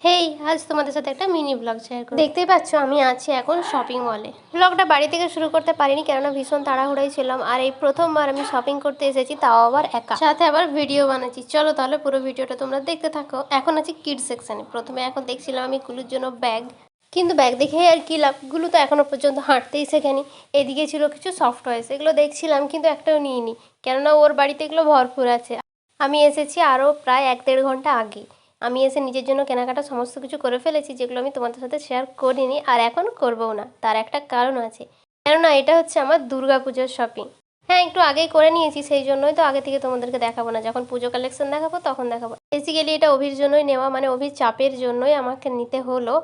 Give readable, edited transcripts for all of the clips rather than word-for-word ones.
হেই, আজ তোমাদের সাথে একটা মিনি ব্লগ শেয়ার করব। দেখতেই পাচ্ছ আমি আছি এখন শপিং মলে। ব্লগটা বাড়ি থেকে শুরু করতে পারিনি, কেননা ভীষণ তাড়াহুড়োই ছিলাম। আর এই প্রথমবার আমি শপিং করতে এসেছি, তাও আবার একা, সাথে আবার ভিডিও বানাচ্ছি। চলো তাহলে পুরো ভিডিওটা তোমরা দেখতে থাকো। এখন আছি কিডস সেকশনে। প্রথমে এখন দেখছিলাম আমি গুলুর জন্য ব্যাগ, কিন্তু ব্যাগ দেখে আর কি লাভ, গুলো তো এখনো পর্যন্ত হাঁটতেই শেখেনি। এদিকে ছিল কিছু সফট টয়েস, এগুলো দেখছিলাম কিন্তু একটাও নিইনি, কেননা ওর বাড়িতে এগুলো ভরপুর আছে। আমি এসেছি আরও প্রায় 1-1.5 ঘন্টা আগে। আমি এসে নিজের জন্য কেনাকাটা সমস্ত কিছু করে ফেলেছি, যেগুলো আমি তোমাদের সাথে শেয়ার করিনি আর এখন করবও না। তার একটা কারণ আছে, কেননা এটা হচ্ছে আমার দুর্গাপুজোর শপিং। হ্যাঁ, একটু আগেই করে নিয়েছি, সেই জন্যই তো আগে থেকে তোমাদেরকে দেখাবো না, যখন পুজো কালেকশন দেখাবো তখন দেখাবো। বেসিক্যালি এটা অভির জন্যই নেওয়া, মানে অভির চাপের জন্যই আমাকে নিতে হলো।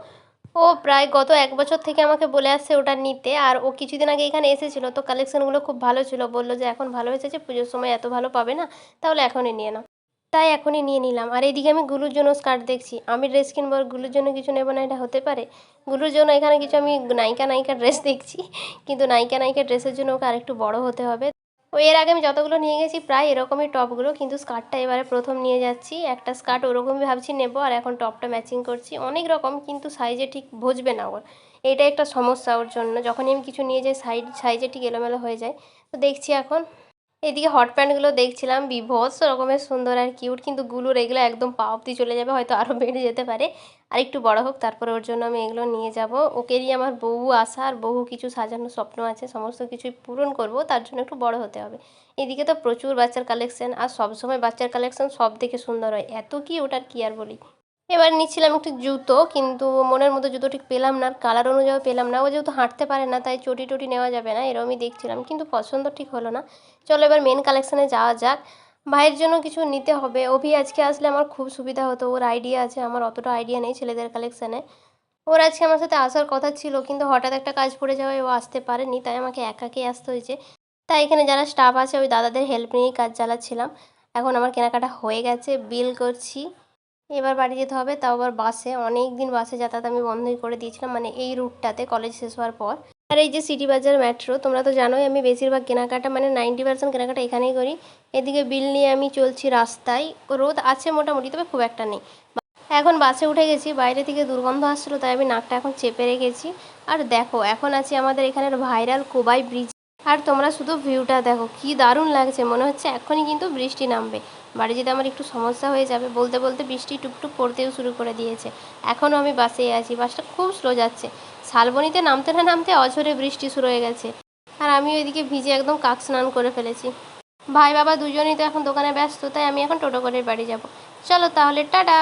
ও প্রায় গত 1 বছর থেকে আমাকে বলে আসছে ওটা নিতে, আর ও কিছুদিন আগে এখানে এসেছিলো, তো কালেকশনগুলো খুব ভালো ছিল। বললো যে এখন ভালো এসেছে, পুজোর সময় এত ভালো পাবে না, তাহলে এখনই নিয়ে নাও। তাই এখনই নিয়ে নিলাম। আর এইদিকে আমি গুলুর জন্য স্কার্ট দেখছি। আমি ড্রেস কিনবো আর গুলুর জন্য কিছু নেবো না, এটা হতে পারে? গুলুর জন্য এখানে কিছু আমি নায়িকা ড্রেস দেখছি, কিন্তু নায়িকা ড্রেসের জন্য ওকে আরেকটু বড় হতে হবে। ও এর আগে আমি যতগুলো নিয়ে গেছি প্রায় এরকমই টপগুলো, কিন্তু স্কার্টটা এবারে প্রথম নিয়ে যাচ্ছি। একটা স্কার্ট ওরকমই ভাবছি নেবো, আর এখন টপটা ম্যাচিং করছি। অনেক রকম, কিন্তু সাইজে ঠিক বসবে না ওর, এটা একটা সমস্যা ওর জন্য। যখনই আমি কিছু নিয়ে যাই সাইজে ঠিক এলোমেলো হয়ে যায়। তো দেখছি এখন। এদিকে হট প্যান্টগুলো দেখছিলাম, বিভৎস রকমের সুন্দর আর কিউট, কিন্তু গুলোর এগুলো একদম পা অব্দি চলে যাবে, হয়তো আরও বেড়ে যেতে পারে। আর একটু বড় হোক, তারপরে ওর জন্য আমি এগুলো নিয়ে যাব। ওকেরই আমার বহু আশা আর বহু কিছু সাজানোর স্বপ্ন আছে, সমস্ত কিছুই পূরণ করব, তার জন্য একটু বড় হতে হবে। এদিকে তো প্রচুর বাচ্চার কালেকশন, আর সবসময় বাচ্চার কালেকশন সব থেকে সুন্দর হয়, এত কি ওটার কি আর বলি। এবার নিচ্ছিলাম একটু জুতো, কিন্তু মনের মতো জুতো ঠিক পেলাম না, আর কালার অনুযায়ী পেলাম না। ও যেহেতু হাঁটতে পারে না, তাই চটি টটি নেওয়া যাবে না, এরমই দেখছিলাম, কিন্তু পছন্দ ঠিক হলো না। চলো এবার মেন কালেকশানে যাওয়া যাক। ভাইয়ের জন্য কিছু নিতে হবে। অভি আজকে আসলে আমার খুব সুবিধা হতো, ওর আইডিয়া আছে, আমার অতটা আইডিয়া নেই ছেলেদের কালেকশানে। ওর আজকে আমার সাথে আসার কথা ছিল, কিন্তু হঠাৎ একটা কাজ পড়ে যাওয়ায় ও আসতে পারেনি, তাই আমাকে একাকেই আসতে হয়েছে। তাই এখানে যারা স্টাফ আছে ওই দাদাদের হেল্প নিয়েই কাজ চালাচ্ছিলাম। এখন আমার কেনাকাটা হয়ে গেছে, বিল করছি। এবার বাড়ি যেতে হবে, তাও আবার বাসে। অনেক দিন বাসে যাতায়াত আমি বন্ধই করে দিয়েছিলাম, মানে এই রুটটাতে কলেজ শেষ হওয়ার পর। আর এই যে সিটি বাজার মেট্রো, তোমরা তো জানোই আমি বেশিরভাগ কেনাকাটা মানে 90% কেনাকাটা এখানেই করি। এদিকে বিল নিয়ে আমি চলছি রাস্তায়। রোদ আছে মোটামুটি, তবে খুব একটা নেই। এখন বাসে উঠে গেছি, বাইরে থেকে দুর্গন্ধ আসছিলো, তাই আমি নাকটা এখন চেপে রেখেছি। আর দেখো এখন আছি আমাদের এখানের ভাইরাল কোবাই ব্রিজ। আর তোমরা শুধু ভিউটা দেখো, কি দারুণ লাগছে, মনে হচ্ছে এখনই কিন্তু বৃষ্টি নামবে। বাড়ি যেতে আমার একটু সমস্যা হয়ে যাবে, বলতে বলতে বৃষ্টি টুকটুক পড়তেও শুরু করে দিয়েছে। এখনও আমি বাসে আছি, বাসটা খুব স্লো যাচ্ছে। শালবনিতে নামতে না নামতে অঝরে বৃষ্টি শুরু হয়ে গেছে, আর আমি ওইদিকে ভিজে একদম কাক স্নান করে ফেলেছি। ভাই বাবা দুজনেই তো এখন দোকানে ব্যস্ত, তাই আমি এখন টোটো করে বাড়ি যাব। চলো তাহলে, টাটা।